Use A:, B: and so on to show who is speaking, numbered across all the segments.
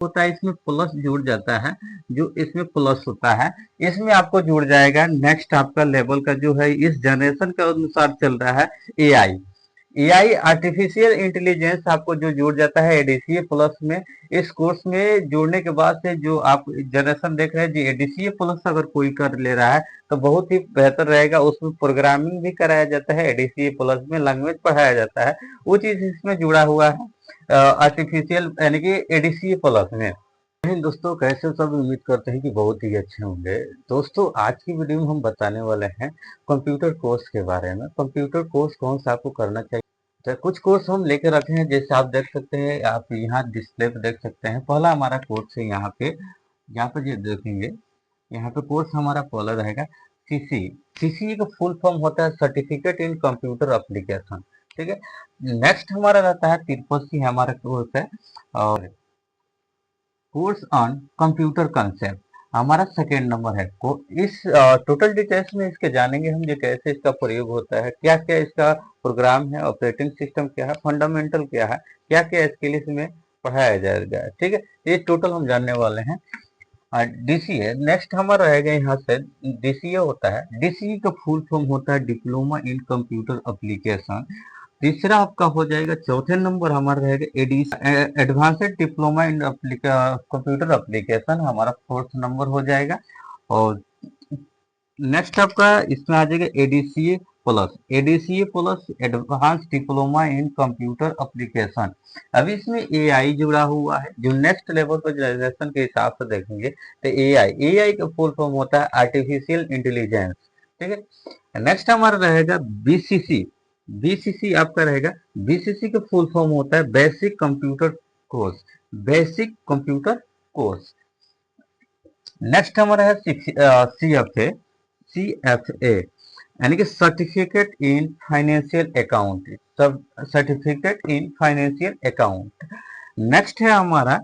A: होता है इसमें प्लस जुड़ जाता है, जो इसमें प्लस होता है इसमें आपको जुड़ जाएगा। नेक्स्ट आपका लेवल का जो है इस जनरेशन के अनुसार चल रहा है एआई। एआई आर्टिफिशियल इंटेलिजेंस आपको जो जुड़ जाता है एडीसीए प्लस में। इस कोर्स में जुड़ने के बाद से जो आप जनरेशन देख रहे हैं जी एडीसीए प्लस अगर कोई कर ले रहा है तो बहुत ही बेहतर रहेगा। उसमें प्रोग्रामिंग भी कराया जाता है, एडीसीए प्लस में लैंग्वेज पढ़ाया जाता है, वो चीज इसमें जुड़ा हुआ है आर्टिफिशियल यानी कि एडीसीए प्लस में। दोस्तों कैसे हो सब, उम्मीद करते हैं कि बहुत ही अच्छे होंगे। दोस्तों आज की वीडियो में हम बताने वाले हैं कंप्यूटर कोर्स के बारे में। कंप्यूटर कोर्स कौन सा आपको करना चाहिए, तो कुछ कोर्स हम लेकर रखे हैं, जैसे आप देख सकते हैं, आप यहाँ डिस्प्ले पे देख सकते हैं। पहला हमारा कोर्स है यहाँ पे जो देखेंगे, यहाँ पे कोर्स हमारा पहला रहेगा सीसी। सीसी का फुल फॉर्म होता है सर्टिफिकेट इन कंप्यूटर एप्लीकेशन, ठीक है। नेक्स्ट हमारा रहता है ट्रिपल सी हमारा कोर्स है, और कोर्स ऑन कंप्यूटर कंसेप्ट हमारा सेकेंड नंबर है। इस टोटल डिटेल्स में इसके जानेंगे हम, जो कैसे इसका प्रयोग होता है, क्या क्या इसका प्रोग्राम है, ऑपरेटिंग सिस्टम क्या है, फंडामेंटल क्या है, क्या क्या स्किल इसमें पढ़ाया जाएगा, ठीक है। ये टोटल हम जानने वाले हैं। डीसीए नेक्स्ट हमारा रहेगा यहाँ से। डीसीए होता है, डीसीए का फुल फॉर्म होता है डिप्लोमा इन कंप्यूटर एप्लीकेशन। तीसरा आपका हो जाएगा, चौथे नंबर हमारा रहेगा advanced diploma in computer application, हमारा फोर्थ नंबर हो जाएगा। और नेक्स्ट आपका इसमें आ जाएगा ADCA plus. ADCA plus advance diploma in computer application. अभी इसमें एआई जुड़ा हुआ है, जो नेक्स्ट लेवल पर जनरेशन के हिसाब से देखेंगे तो एआई, एआई का फुल फॉर्म होता है आर्टिफिशियल इंटेलिजेंस, ठीक है। नेक्स्ट हमारा रहेगा बीसीसी। बीसीसी आपका रहेगा, बीसीसी का फुल फॉर्म होता है basic computer course, basic computer course. Next हमारा है सीएफए। सीएफए यानी कि सर्टिफिकेट इन फाइनेंशियल अकाउंट, सब certificate in financial account. Next है हमारा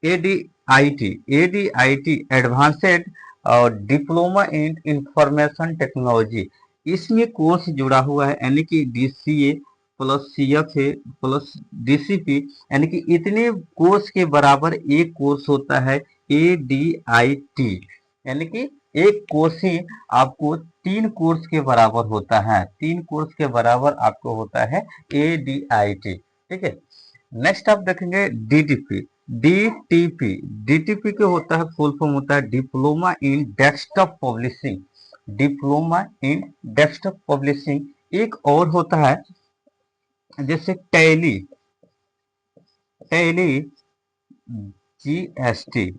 A: एडीआईटी। एडीआईटी एडवांस्ड और डिप्लोमा इन इंफॉर्मेशन टेक्नोलॉजी, इसमें कोर्स जुड़ा हुआ है, यानी कि DCA plus CFA plus DCP, यानी कि इतने कोर्स के बराबर एक कोर्स होता है एडीआईटी। यानी कि एक कोर्स ही आपको तीन कोर्स के बराबर होता है, तीन कोर्स के बराबर आपको होता है एडीआईटी, ठीक है। नेक्स्ट आप देखेंगे डीटीपी। डीटीपी, डीटीपी के होता है फुल फॉर्म होता है diploma in desktop publishing, diploma in desktop publishing. एक और होता है जैसे tally, tally GST.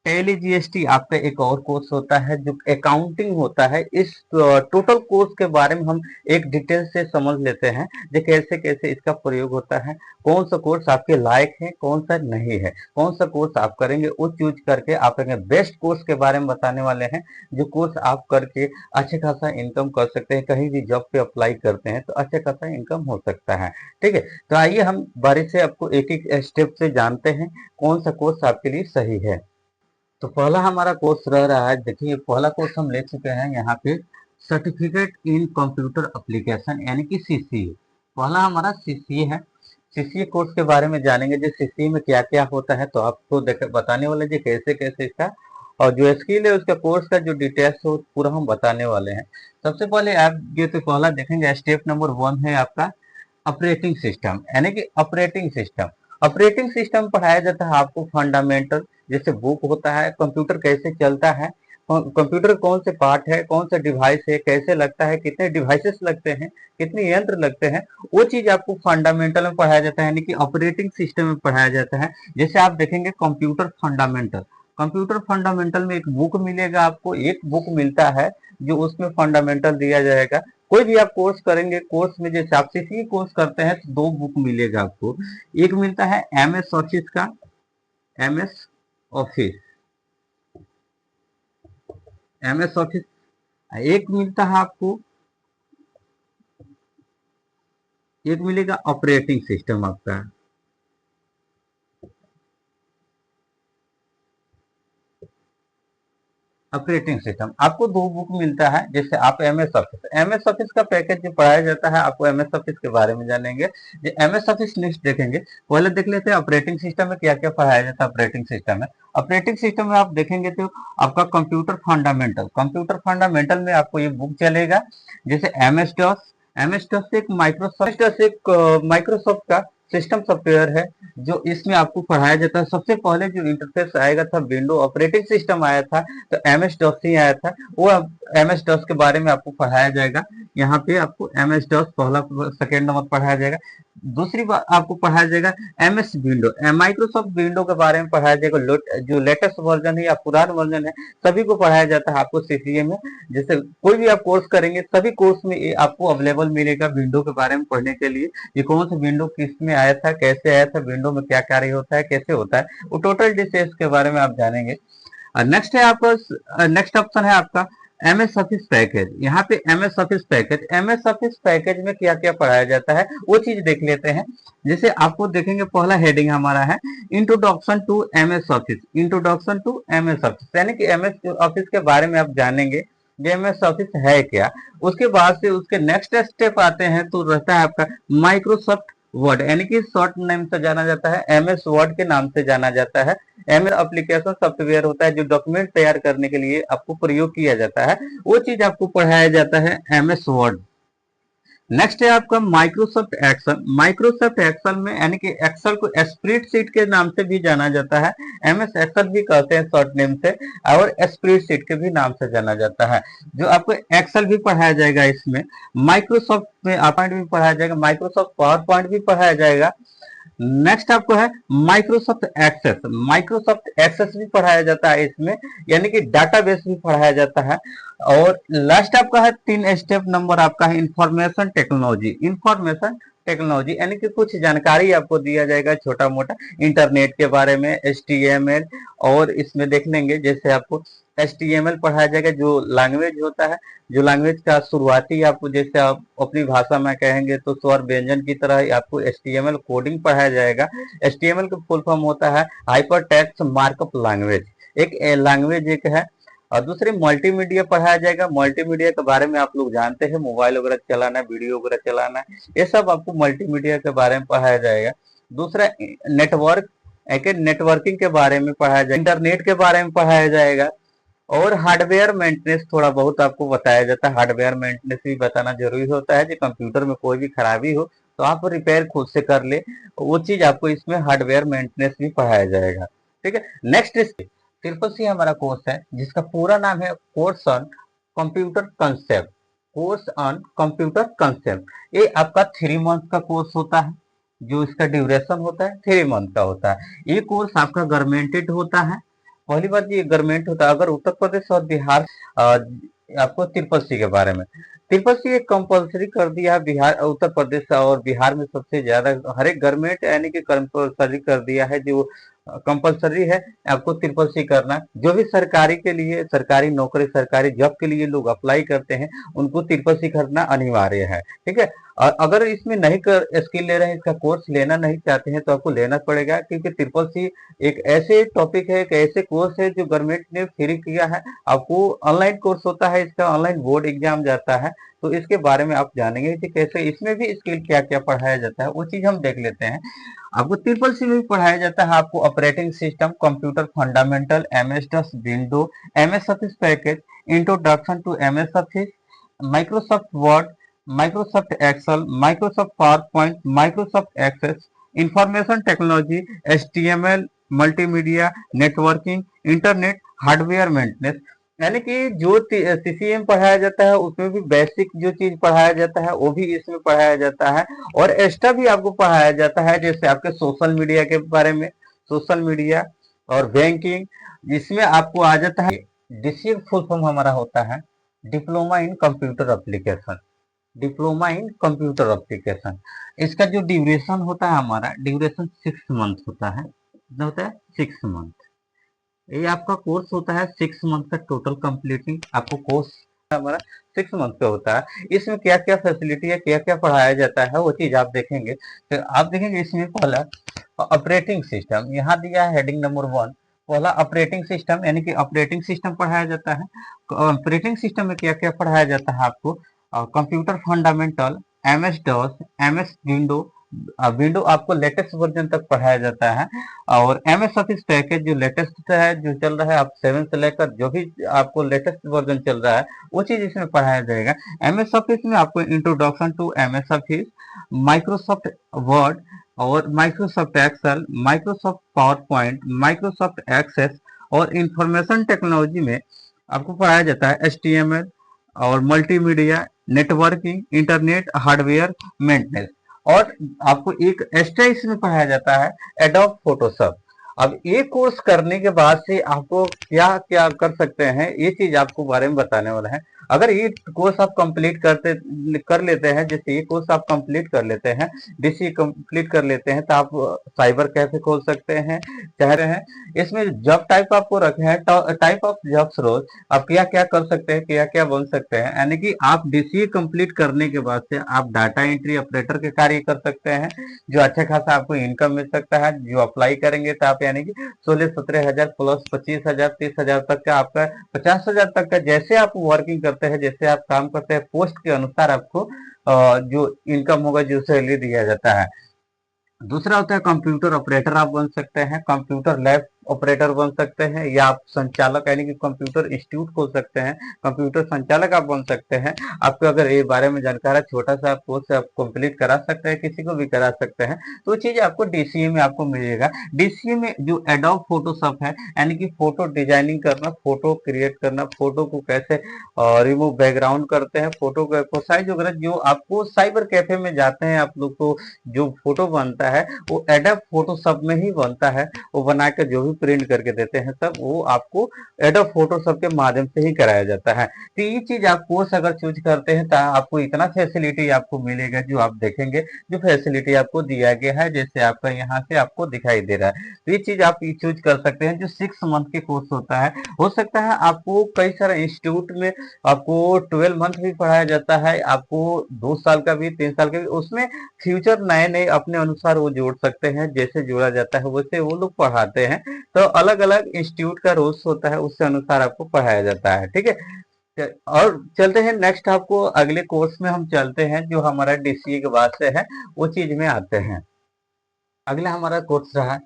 A: Tally GST आपका एक और कोर्स होता है जो अकाउंटिंग होता है। इस टोटल कोर्स के बारे में हम एक डिटेल से समझ लेते हैं, जो कैसे कैसे इसका प्रयोग होता है, कौन सा कोर्स आपके लायक है, कौन सा नहीं है, कौन सा कोर्स आप करेंगे वो चूज करके आप बेस्ट कोर्स के बारे में बताने वाले हैं, जो कोर्स आप करके अच्छे खासा इनकम कर सकते हैं, कहीं भी जॉब पे अप्लाई करते हैं तो अच्छा खासा इनकम हो सकता है, ठीक है। तो आइए हम बारी से आपको एक एक स्टेप से जानते हैं कौन सा कोर्स आपके लिए सही है। तो पहला हमारा कोर्स रह रहा है, देखिए पहला कोर्स हम ले चुके हैं यहाँ पे, सर्टिफिकेट इन कंप्यूटर एप्लीकेशन यानी कि सीसीए। पहला हमारा सीसीए है। सीसीए कोर्स के बारे में जानेंगे, जो सीसीए में क्या क्या होता है, तो आपको बताने वाले जी कैसे कैसे इसका और जो स्किल है उसका कोर्स का जो डिटेल्स हो पूरा हम बताने वाले हैं। सबसे पहले आप ये तो पहला देखेंगे, स्टेप नंबर 1 है आपका ऑपरेटिंग सिस्टम, यानी कि ऑपरेटिंग सिस्टम। ऑपरेटिंग सिस्टम पढ़ाया जाता है आपको फंडामेंटल, जैसे बुक होता है कंप्यूटर कैसे चलता है, कंप्यूटर कौन से पार्ट है, कौन सा डिवाइस है, कैसे लगता है, कितने डिवाइसेस लगते हैं, कितने यंत्र लगते हैं, वो चीज आपको फंडामेंटल में पढ़ाया जाता है, यानी कि ऑपरेटिंग सिस्टम में पढ़ाया जाता है। जैसे आप देखेंगे कंप्यूटर फंडामेंटल, कंप्यूटर फंडामेंटल में एक बुक मिलेगा आपको, एक बुक मिलता है जो उसमें फंडामेंटल दिया जाएगा। कोई भी आप कोर्स करेंगे, कोर्स में जैसे आप सीसी कोर्स करते हैं तो दो बुक मिलेगा आपको। एक मिलता है एमएस ऑफिस का, एमएस ऑफिस, एमएस ऑफिस। एक मिलता है आपको, एक मिलेगा ऑपरेटिंग सिस्टम आपका। ऑपरेटिंग सिस्टम आपको 2 बुक मिलता है। जैसे आप एमएस ऑफिस का पैकेज जो पढ़ाया जाता है, आपको एमएस ऑफिस के बारे में जानेंगे। जो एमएस ऑफिस नेक्स्ट देखेंगे, पहले देख लेते हैं ऑपरेटिंग सिस्टम में क्या क्या पढ़ाया जाता है। ऑपरेटिंग सिस्टम में आप देखेंगे तो आपका कंप्यूटर फंडामेंटल में आपको ये बुक चलेगा। जैसे एमएस डॉस एक माइक्रोसॉफ्ट का सिस्टम सॉफ्टवेयर है, जो इसमें आपको पढ़ाया जाता है। सबसे पहले जो इंटरफेस आएगा था, विंडो ऑपरेटिंग सिस्टम आया था, तो एमएस डॉस ही आया था। वो एमएस डॉस के बारे में आपको पढ़ाया जाएगा। यहाँ पे आपको एमएस डॉस पहला सेकेंड नंबर पढ़ाया जाएगा। दूसरी बात आपको पढ़ाया जाएगा एमएस विंडो, माइक्रोसॉफ्ट विंडो के बारे में पढ़ाया जाएगा। जो लेटेस्ट वर्जन है या पुराना वर्जन है, सभी को पढ़ाया जाता है आपको सीसीए में। जैसे कोई भी आप कोर्स करेंगे, सभी कोर्स में ये आपको अवेलेबल मिलेगा विंडो के बारे में पढ़ने के लिए। ये कौन सा विंडो किस में आया था, कैसे आया था, विंडो में क्या कार्य होता है, कैसे होता है, वो टोटल डिटेल्स के बारे में आप जानेंगे। नेक्स्ट ऑप्शन है आपका एमएस ऑफिस पैकेज। यहाँ पे एमएस ऑफिस पैकेज में क्या क्या पढ़ाया जाता है वो चीज देख लेते हैं। जैसे आपको देखेंगे, पहला हेडिंग हमारा है इंट्रोडक्शन टू एमएस ऑफिस, यानी कि एमएस ऑफिस के बारे में आप जानेंगे कि एमएस ऑफिस है क्या। उसके बाद से उसके नेक्स्ट स्टेप आते हैं तो रहता है आपका माइक्रोसॉफ्ट वर्ड, यानी कि शॉर्ट नेम से जाना जाता है, एमएस वर्ड के नाम से जाना जाता है। एमएस एप्लीकेशन सॉफ्टवेयर होता है जो डॉक्यूमेंट तैयार करने के लिए आपको प्रयोग किया जाता है, वो चीज आपको पढ़ाया जाता है एमएस वर्ड। नेक्स्ट है आपका माइक्रोसॉफ्ट एक्सेल में, यानी कि एक्सेल को स्प्रेडशीट के नाम से भी जाना जाता है, एमएस एक्सेल भी कहते हैं शॉर्ट नेम से, और स्प्रेडशीट के भी नाम से जाना जाता है। जो आपको एक्सेल भी पढ़ाया जाएगा इसमें, माइक्रोसॉफ्ट में पॉइंट भी पढ़ाया जाएगा, माइक्रोसॉफ्ट पावर पॉइंट भी पढ़ाया जाएगा। नेक्स्ट आपको है माइक्रोसॉफ्ट एक्सेस भी पढ़ाया जाता है इसमें, यानी कि डाटाबेस भी पढ़ाया जाता है। और लास्ट आपका है 3 स्टेप नंबर आपका है इंफॉर्मेशन टेक्नोलॉजी, यानी कि कुछ जानकारी आपको दिया जाएगा छोटा मोटा इंटरनेट के बारे में, एचटीएमएल, और इसमें देख लेंगे जैसे आपको एचटीएमएल पढ़ाया जाएगा, जो लैंग्वेज होता है, जो लैंग्वेज का शुरुआती आपको, जैसे आप अपनी भाषा में कहेंगे तो स्वर व्यंजन की तरह आपको एचटीएमएल कोडिंग पढ़ाया जाएगा। एचटीएमएल का फुल फॉर्म होता है हाइपर टेक्स्ट मार्कअप लैंग्वेज, एक लैंग्वेज एक है। और दूसरे मल्टीमीडिया पढ़ाया जाएगा। मल्टीमीडिया के बारे में आप लोग जानते हैं, मोबाइल वगैरह चलाना है, वीडियो वगैरह चलाना है, ये सब आपको मल्टीमीडिया के बारे में पढ़ाया जाएगा। दूसरा नेटवर्किंग के बारे में पढ़ाया जाएगा, इंटरनेट के बारे में पढ़ाया जाएगा। और हार्डवेयर मेंटेनेंस थोड़ा बहुत आपको बताया जाता है। हार्डवेयर मेंटेनेंस भी बताना जरूरी होता है, कि कंप्यूटर में कोई भी खराबी हो तो आप रिपेयर खुद से कर ले, वो चीज आपको इसमें हार्डवेयर मेंटेनेंस भी पढ़ाया जाएगा। ठीक है। नेक्स्ट ट्रिपल सी हमारा कोर्स है, जिसका पूरा नाम है कोर्स ऑन कंप्यूटर कंसेप्ट। ये आपका 3 मंथ का कोर्स होता है, जो इसका ड्यूरेशन होता है 3 मंथ का होता है। ये कोर्स आपका गवर्नमेंटेड होता है। पहली बात ये गवर्नमेंट होता है। अगर उत्तर प्रदेश और बिहार, आपको ट्रिपल सी के बारे में, ट्रिपल सी एक कंपल्सरी कर दिया है बिहार, उत्तर प्रदेश और बिहार में सबसे ज्यादा, हर एक गवर्नमेंट यानी कि कंपल्सरी कर दिया है, जो कंपल्सरी है आपको ट्रिपल सी करना। जो भी सरकारी के लिए, सरकारी नौकरी, सरकारी जॉब के लिए लोग अप्लाई करते हैं, उनको ट्रिपल सी करना अनिवार्य है। ठीक है। और अगर इसमें नहीं कर स्किल ले रहे हैं, इसका कोर्स लेना नहीं चाहते हैं, तो आपको लेना पड़ेगा, क्योंकि ट्रिपल सी एक ऐसे टॉपिक है, एक ऐसे कोर्स है जो गवर्नमेंट ने फ्री किया है। आपको ऑनलाइन कोर्स होता है, इसका ऑनलाइन बोर्ड एग्जाम जाता है, तो इसके बारे में आप जानेंगे कि कैसे इसमें भी स्किल क्या क्या पढ़ाया जाता है, वो चीज हम देख लेते हैं। आपको ट्रिपल सी में भी पढ़ाया जाता है, आपको operating system, computer fundamental, MS DOS window, MS Office package, introduction to MS office, Microsoft Word, Microsoft Excel, Microsoft PowerPoint, Microsoft Access, information technology, HTML, multimedia, networking, internet, hardware maintenance, यानी कि जो CCM पढ़ाया जाता है उसमें भी basic जो चीज पढ़ाया जाता है वो भी इसमें पढ़ाया जाता है। और एक्स्ट्रा भी आपको पढ़ाया जाता है, जैसे आपके सोशल मीडिया के बारे में, सोशल मीडिया और बैंकिंग। इसमें आपको आ जाता है डीसीए, फुल फॉर्म हमारा होता है डिप्लोमा इन कंप्यूटर एप्लीकेशन, इसका जो ड्यूरेशन होता है, हमारा ड्यूरेशन 6 मंथ होता है। कितना होता है? 6 मंथ। ये आपका कोर्स होता है 6 मंथ का टोटल कंप्लीटिंग आपको कोर्स हमारा 6 मंथ का होता है। इसमें क्या क्या फैसिलिटी है, क्या क्या पढ़ाया जाता है, वो चीज आप देखेंगे। फिर आप देखेंगे इसमें पहला ऑपरेटिंग सिस्टम, यहाँ दिया है हेडिंग नंबर 1 पहला ऑपरेटिंग सिस्टम, यानी कि ऑपरेटिंग सिस्टम पढ़ाया जाता है। ऑपरेटिंग सिस्टम में क्या क्या पढ़ाया जाता है आपको? Computer fundamental, MS DOS, MS window. Window आपको लेटेस्ट वर्जन तक पढ़ाया जाता है। और एमएस ऑफिस पैकेज जो लेटेस्ट है, जो चल रहा है, आप 7 से लेकर जो भी आपको लेटेस्ट वर्जन चल रहा है वो चीज इसमें पढ़ाया जाएगा। एमएस ऑफिस में आपको introduction to MS office, Microsoft Word और Microsoft Excel, Microsoft PowerPoint, Microsoft Access और इंफॉर्मेशन टेक्नोलॉजी में आपको पढ़ाया जाता है एचटीएमएल और multimedia, networking, internet, hardware maintenance. और आपको एक एक्स्ट्रा इसमें पढ़ाया जाता है एडोब फोटोशॉप। अब ये कोर्स करने के बाद से आपको क्या क्या कर सकते हैं, ये चीज आपको बारे में बताने वाला है। अगर ये कोर्स आप कंप्लीट कर लेते हैं, जैसे ये कोर्स आप कंप्लीट कर लेते हैं, डीसी कंप्लीट कर लेते हैं, तो आप साइबर कैफे खोल सकते हैं, चाह रहे हैं। इसमें जॉब टाइप आपको रखे हैं, टाइप ऑफ जॉब्स रोज, आप क्या क्या कर सकते हैं, क्या क्या बन सकते हैं। यानी कि आप डीसीए कंप्लीट करने के बाद से आप डाटा एंट्री ऑपरेटर के कार्य कर सकते हैं, जो अच्छा खासा आपको इनकम मिल सकता है। जो अप्लाई करेंगे तो आप यानी कि 16-17 हजार प्लस 25 हजार 30 हजार तक का, आपका 50 हजार तक का, जैसे आप वर्किंग करते हैं, जैसे आप काम करते हैं, पोस्ट के अनुसार आपको जो इनकम होगा, जो सैलरी दिया जाता है। दूसरा होता है कंप्यूटर ऑपरेटर, आप बन सकते हैं, कंप्यूटर लैब ऑपरेटर बन सकते हैं, या आप संचालक यानी कि कंप्यूटर इंस्टीट्यूट खोल सकते हैं, कंप्यूटर संचालक आप बन सकते हैं। आपको अगर ये बारे में जानकारी, छोटा सा कोर्स आप कंप्लीट करा सकते हैं, किसी को भी करा सकते हैं, तो वो चीज आपको डीसीए में आपको मिलेगा। डीसीए में जो एडोब फोटोशॉप है, यानी कि फोटो डिजाइनिंग करना, फोटो क्रिएट करना, फोटो को कैसे रिमूव बैकग्राउंड करते हैं, फोटो को साइज वगैरह, जो आपको साइबर कैफे में जाते हैं आप लोग को जो फोटो बनता है वो एडोब फोटोशॉप में ही बनता है। वो बना के जो भी प्रिंट करके देते हैं सब वो आपको एडोब फोटोशॉप के माध्यम से ही कराया जाता है। तो ये चीज आप कोर्स अगर चूज करते हैं तो आपको इतना फैसिलिटी आपको मिलेगा, जो आप देखेंगे जो फैसिलिटी आपको दिया गया है, जैसे आपका यहाँ से आपको दिखाई दे रहा है। तो ये चीज आप चूज कर सकते हैं। जो 6 मंथ के कोर्स होता है, हो सकता है आपको कई सारे इंस्टीट्यूट में आपको 12 मंथ भी पढ़ाया जाता है, आपको 2 साल का भी, 3 साल का भी, उसमें फ्यूचर नए नए अपने अनुसार वो जोड़ सकते हैं, जैसे जोड़ा जाता है वैसे वो लोग पढ़ाते हैं। तो अलग अलग इंस्टीट्यूट का रूल्स होता है, उससे अनुसार आपको पढ़ाया जाता है, ठीक है। और चलते हैं नेक्स्ट, आपको अगले कोर्स में हम चलते हैं, जो हमारा डीसीए के बाद से है वो चीज में आते हैं। अगला हमारा कोर्स रहा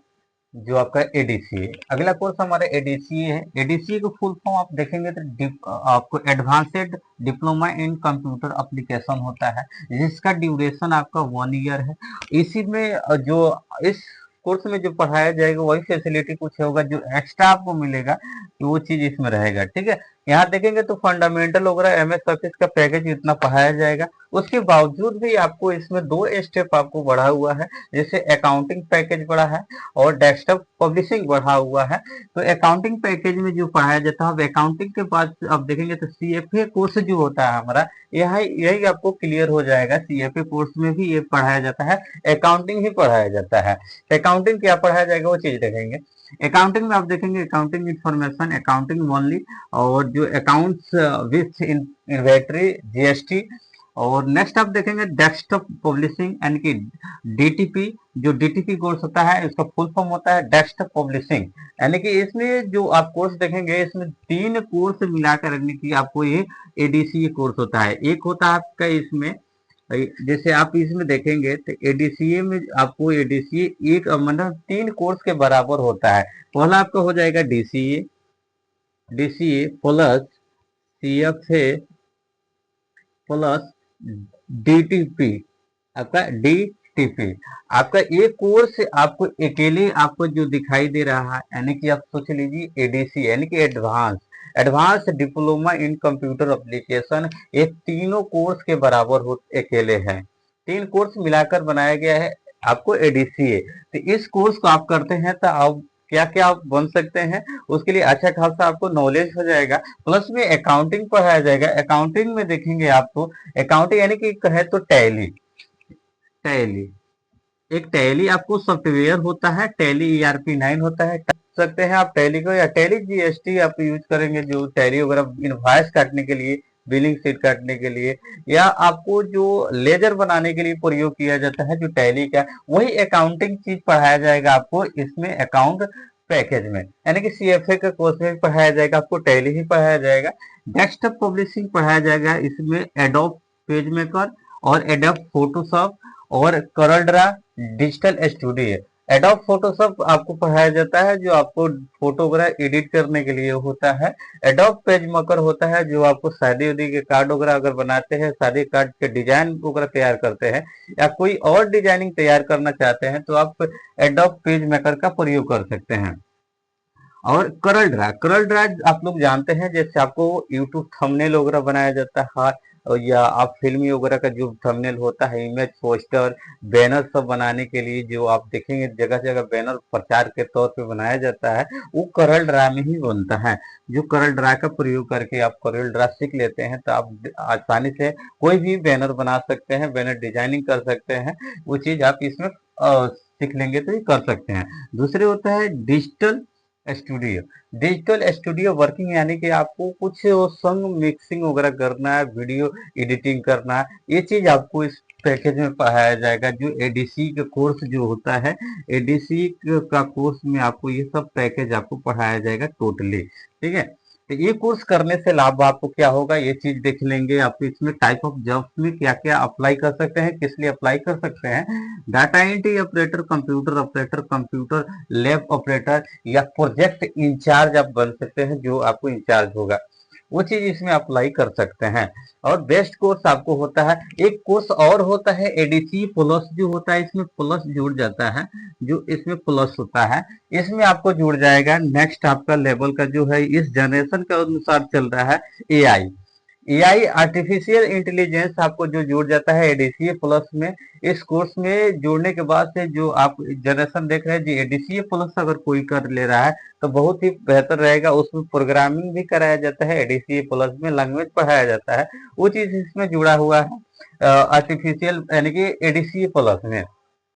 A: जो आपका एडीसीए। अगला कोर्स हमारा एडीसीए है। एडीसीए को फुल फॉर्म आप देखेंगे तो आपको advanced diploma in computer application होता है, जिसका ड्यूरेशन आपका 1 ईयर है। इसी में जो इस कोर्स में जो पढ़ाया जाएगा वही फैसिलिटी कुछ होगा, जो एक्स्ट्रा आपको मिलेगा तो वो चीज इसमें रहेगा, ठीक है। यहाँ देखेंगे तो फंडामेंटल वगैरह एमएस ऑफिस का पैकेज इतना पढ़ाया जाएगा, उसके बावजूद भी आपको इसमें 2 स्टेप आपको बढ़ा हुआ है, जैसे अकाउंटिंग पैकेज बढ़ा है और डेस्कटॉप पब्लिशिंग बढ़ा हुआ है। तो अकाउंटिंग पैकेज में जो पढ़ाया जाता है, अब अकाउंटिंग के बाद आप देखेंगे तो सीएफए कोर्स जो होता है हमारा, यही आपको क्लियर हो जाएगा। सीएफए कोर्स में भी ये पढ़ाया जाता है, अकाउंटिंग ही पढ़ाया जाता है। अकाउंटिंग क्या पढ़ाया जाएगा वो चीज देखेंगे। अकाउंटिंग में आप देखेंगे अकाउंटिंग इंफॉर्मेशन, अकाउंटिंग ओनली, और जो अकाउंट्स विथ इन्वेंटरी, जीएसटी। और नेक्स्ट आप देखेंगे डेस्कटॉप पब्लिशिंग, यानी कि डीटीपी। जो डीटीपी कोर्स होता है इसका फुल फॉर्म होता है डेस्कटॉप पब्लिशिंग, यानी कि इसमें जो आप कोर्स देखेंगे इसमें 3 कोर्स मिलाकर रखने की आपको ये एडीसीए कोर्स होता है। एक होता है आपका इसमें, जैसे आप इसमें देखेंगे तो एडीसीए में आपको एडीसीए एक मतलब 3 कोर्स के बराबर होता है। पहला आपका हो जाएगा DCA, DCA plus CFA plus DTP, आपका डीटीपी। आपका ये कोर्स आपको अकेले आपको जो दिखाई दे रहा है, यानी कि आप सोच लीजिए एडीसी यानी कि advance diploma in computer application, ये तीनों कोर्स के बराबर हो अकेले हैं। 3 कोर्स मिलाकर बनाया गया है आपको एडीसीए। तो इस कोर्स को आप करते हैं तो आप क्या क्या आप बन सकते हैं, उसके लिए अच्छा खासा आपको नॉलेज हो जाएगा। प्लस में अकाउंटिंग पढ़ाया जाएगा। अकाउंटिंग में देखेंगे आपको, अकाउंटिंग यानी कि कहे तो टैली, टैली एक टैली आपको सॉफ्टवेयर होता है, टैली ERP 9 होता है, कर सकते हैं आप टैली को, या टैली जीएसटी आप यूज करेंगे, जो टैली वगैरह इनवॉइस काटने के लिए, बिलिंग शीट काटने के लिए, या आपको जो लेजर बनाने के लिए प्रयोग किया जाता है जो टैली का, वही अकाउंटिंग चीज पढ़ाया जाएगा आपको इसमें। अकाउंट पैकेज में, यानी कि सीएफए का कोर्स में पढ़ाया जाएगा, आपको टैली ही पढ़ाया जाएगा, डेस्कटॉप पब्लिशिंग पढ़ाया जाएगा, इसमें एडोब पेज मेकर और एडोब फोटोशॉप और करल draw digital studio. Adobe Photoshop आपको पढ़ाया जाता है जो आपको फोटोग्राफ एडिट करने के लिए होता है। एडोब पेज मेकर होता है जो आपको शादी उदी के कार्ड वगैरह अगर बनाते हैं, शादी कार्ड के डिजाइन वगैरह तैयार करते हैं या कोई और डिजाइनिंग तैयार करना चाहते हैं तो आप एडोब पेज मेकर का प्रयोग कर सकते हैं। और करल ड्रा आप लोग जानते हैं, जैसे आपको यूट्यूब थंबनेल वगैरह बनाया जाता है या आप फिल्मी वगैरह का जो थंबनेल होता है, इमेज पोस्टर बैनर सब बनाने के लिए जो आप देखेंगे जगह जगह बैनर प्रचार के तौर पे बनाया जाता है, वो करल ड्रा में ही बनता है। जो करल ड्रा का प्रयोग करके आप करल ड्रा सीख लेते हैं तो आप आसानी से कोई भी बैनर बना सकते हैं, बैनर डिजाइनिंग कर सकते हैं, वो चीज आप इसमें सीख लेंगे तो ये कर सकते हैं। दूसरे होता है digital studio. Digital studio working, यानी कि आपको कुछ सॉन्ग मिक्सिंग वगैरह करना है, वीडियो एडिटिंग करना है, ये चीज आपको इस पैकेज में पढ़ाया जाएगा। जो एडीसी का कोर्स जो होता है, एडीसी का कोर्स में आपको ये सब पैकेज आपको पढ़ाया जाएगा टोटली, ठीक है। तो ये कोर्स करने से लाभ आपको क्या होगा, ये चीज देख लेंगे। आपको इसमें टाइप ऑफ जॉब्स में क्या क्या अप्लाई कर सकते हैं, किस लिए अप्लाई कर सकते हैं। Data entry operator, computer lab operator या प्रोजेक्ट इंचार्ज आप बन सकते हैं, जो आपको इंचार्ज होगा वो चीज इसमें अप्लाई कर सकते हैं। और बेस्ट कोर्स आपको होता है, एक कोर्स और होता है एडीसी प्लस, जो होता है इसमें प्लस जुड़ जाता है, जो इसमें प्लस होता है इसमें आपको जुड़ जाएगा नेक्स्ट आपका लेवल का जो है इस जनरेशन के अनुसार चल रहा है एआई। एआई आर्टिफिशियल इंटेलिजेंस आपको जो जुड़ जाता है एडीसीए प्लस में। इस कोर्स में जुड़ने के बाद से जो आप जनरेशन देख रहे हैं जी, एडीसीए प्लस अगर कोई कर ले रहा है तो बहुत ही बेहतर रहेगा। उसमें प्रोग्रामिंग भी कराया जाता है, एडीसीए प्लस में लैंग्वेज पढ़ाया जाता है, वो चीज इसमें जुड़ा हुआ है आर्टिफिशियल यानी कि एडीसीए प्लस में।